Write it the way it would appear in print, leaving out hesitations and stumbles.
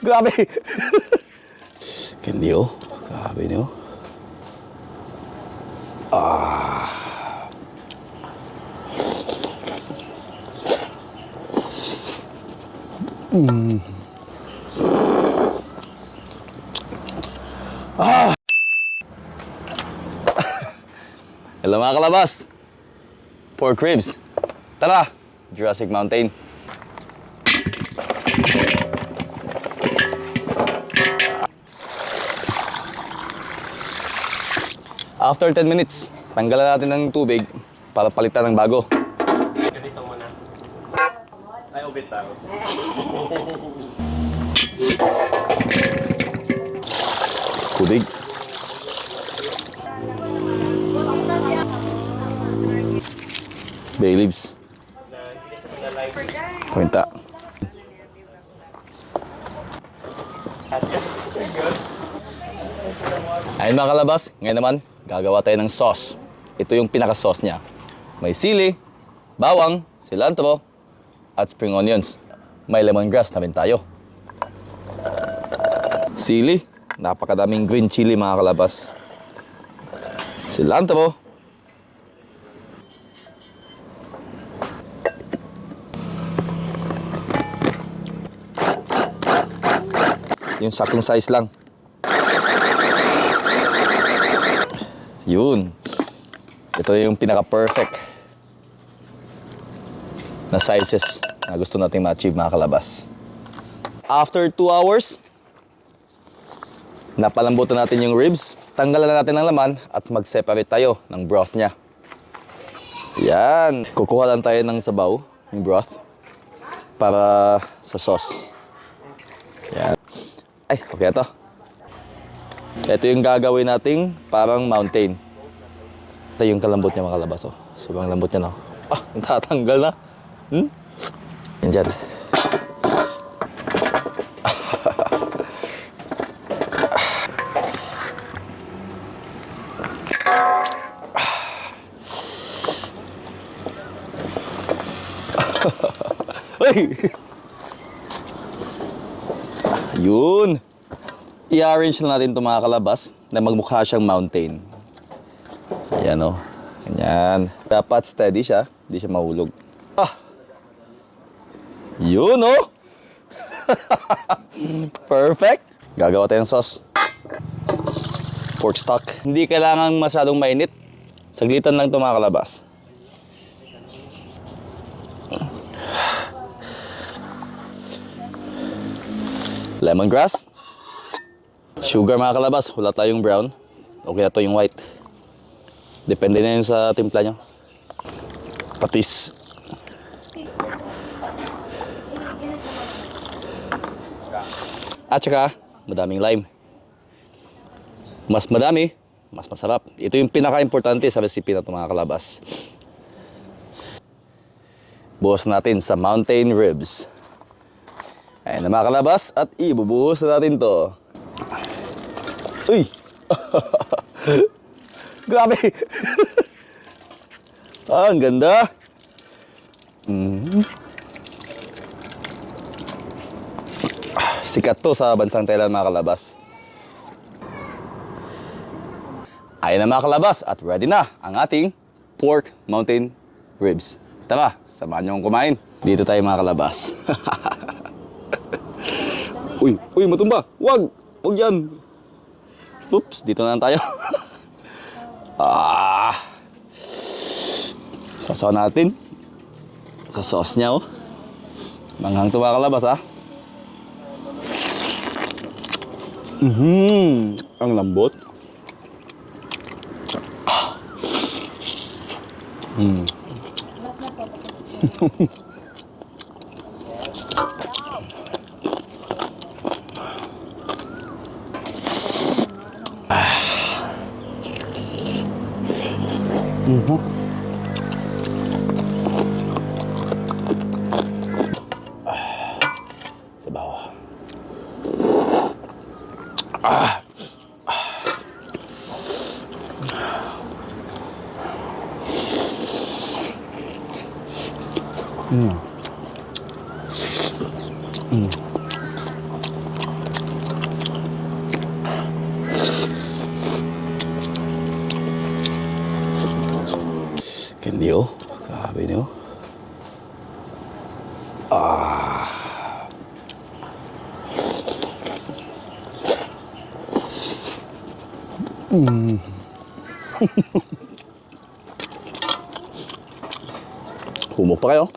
Grabe. Hindi oh. Grabe niyo. Hello mga kalabas. Pork ribs. Tara, Jurassic Mountain. After 10 minutes, tanggalan natin ng tubig para palitan ng bago. Ganito muna. Ay, ubit tayo. Tubig. Bay leaves. Punta. Ayun mga kalabas, ngayon naman, gagawa tayo ng sauce. Ito yung pinaka-sauce niya. May sili, bawang, cilantro, at spring onions. May lemongrass na rin tayo. Sili, napakadaming green chili mga kalabas. Cilantro. Yung saktong size lang. Yun. Ito yung pinaka-perfect na sizes na gusto nating ma-achieve mga kalabas. After 2 hours, napalambutan natin yung ribs. Tanggalan na natin ng laman at mag-separate tayo ng broth niya. Yan. Kukuha lang tayo ng sabaw, yung broth, para sa sauce. Yan. Ay, okay ito. Ito yung gagawin nating parang mountain. Ito yung kalambot niya mga kalabas. Oh. Sobrang lambot niya, no? Ah, natatanggal na. Yan dyan. Ay! Yun. I-arrange na natin itong mga kalabas na magmukha siyang mountain. Ayan o. Ganyan. Dapat steady siya. Hindi siya mahulog. Ah! Yun o! Perfect! Gagawa tayo ng sauce. Pork stock. Hindi kailangan masyadong mainit. Saglitan lang itong mga kalabas. Lemongrass. Sugar mga kalabas, wala tayong brown. Okay na to yung white. Depende na yun sa timpla nyo. Patis. At saka, madaming lime. Mas madami, mas masarap. Ito yung pinaka-importante sa recipe na ito mga kalabas. Buhos natin sa mountain ribs. Ayan na mga kalabas at ibubuhos na natin to. Uy! Grabe! Ah, ang ganda! Sikat to sa bansang Thailand mga kalabas. Ayan na mga kalabas at ready na ang ating pork mountain ribs. Tara, samahan niyo akong kumain. Dito tayo mga kalabas. Uy, matumba! Wag! Wag yan! Oops, dito na lang tayo. Sasaw natin. Sa sauce niya, oh. Manghang to mga kalabas, ah. Ang lambot. Sa bawah. Candy oh. Grabe niyo. Humok pa kayo.